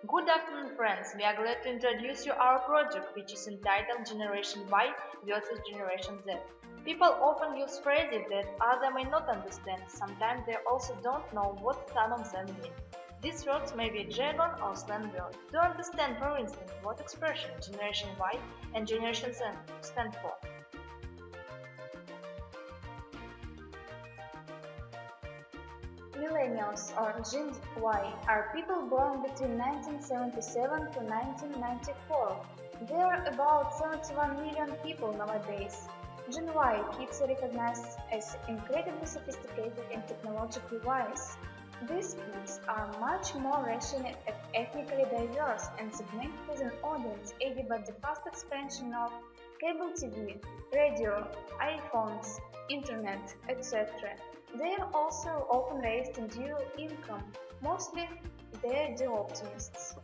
Good afternoon, friends. We are glad to introduce you our project, which is entitled Generation Y versus Generation Z. People often use phrases that others may not understand. Sometimes they also don't know what some of them mean. These words may be jargon or slang words. To understand, for instance, what expression Generation Y and Generation Z stand for. Millennials, or Gen Y, are people born between 1977 to 1994. There are about 71 million people nowadays. Gen Y kids are recognized as incredibly sophisticated and technologically wise. These kids are much more rational and ethnically diverse and segmented as an audience aided by the fast expansion of cable TV, radio, iPhones, internet, etc. They are also often raised in dual income. Mostly they're the optimists.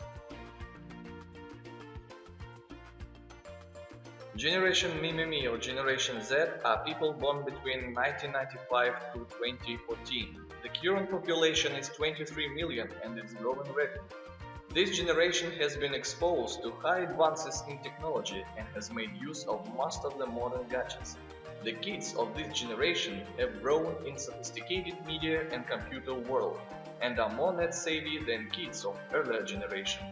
Generation MiMiMi or Generation Z are people born between 1995 to 2014. The current population is 23 million and is growing rapidly. This generation has been exposed to high advances in technology and has made use of most of the modern gadgets. The kids of this generation have grown in sophisticated media and computer world and are more net savvy than kids of earlier generation.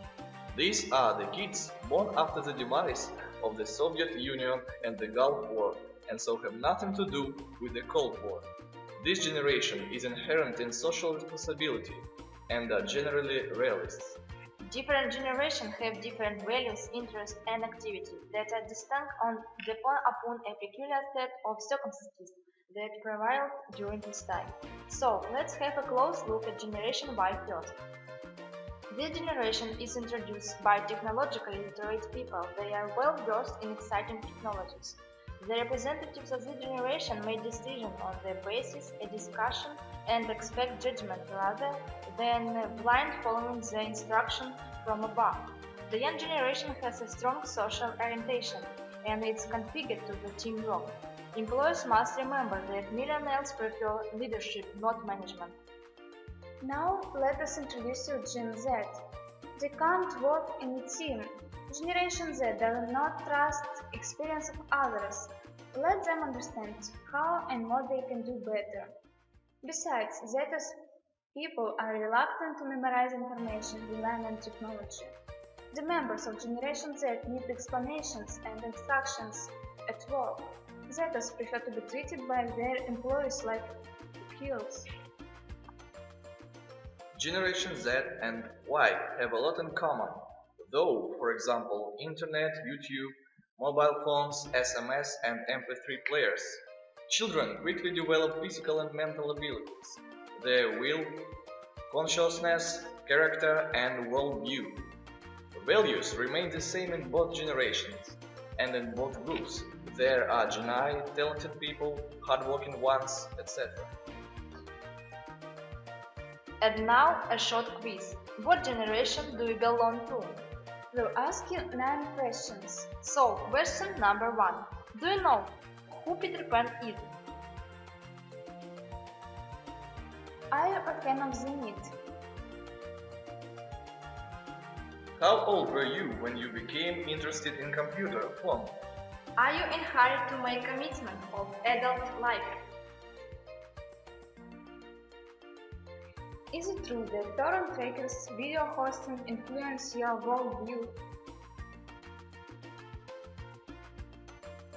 These are the kids born after the demise of the Soviet Union and the Gulf War, and so have nothing to do with the Cold War. This generation is inherent in social responsibility and are generally realists. Different generations have different values, interests, and activities that are distinct depend upon a peculiar set of circumstances that prevailed during this time. So, let's have a close look at Generation Y first. This generation is introduced by technologically literate people. They are well versed in exciting technologies. The representatives of this generation make decisions on their basis of discussion and expect judgment rather than blind following the instruction from above. The young generation has a strong social orientation and is configured to the teamwork. Employers must remember that millennials prefer leadership, not management. Now let us introduce you Gen Z. They can't work in a team. Generation Z does not trust experience of others. Let them understand how and what they can do better. Besides, Z's people are reluctant to memorize information relying on technology. The members of Generation Z need explanations and instructions at work. Z's prefer to be treated by their employees like heroes. Generation Z and Y have a lot in common, though, for example, internet, YouTube, mobile phones, SMS and MP3 players. Children quickly develop physical and mental abilities, their will, consciousness, character and worldview. Values remain the same in both generations and in both groups. There are Gen I, talented people, hardworking ones, etc. And now a short quiz. What generation do you belong to? We'll ask you 9 questions. So, question number 1. Do you know who Peter Pan is? Are you a fan of Zenith? How old were you when you became interested in computer phone? Are you in hurry to make commitment of adult life? Is it true that torrent trackers, video hosting influence your worldview?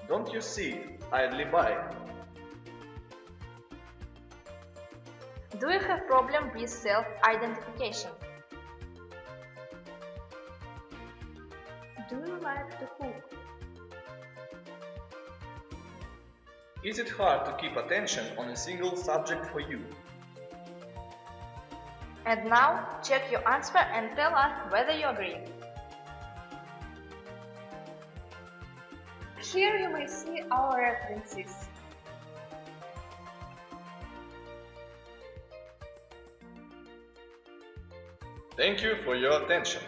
Don't you see idly by? Do you have problem with self-identification? Do you like to cook? Is it hard to keep attention on a single subject for you? And now, check your answer and tell us whether you agree. Here you may see our references. Thank you for your attention.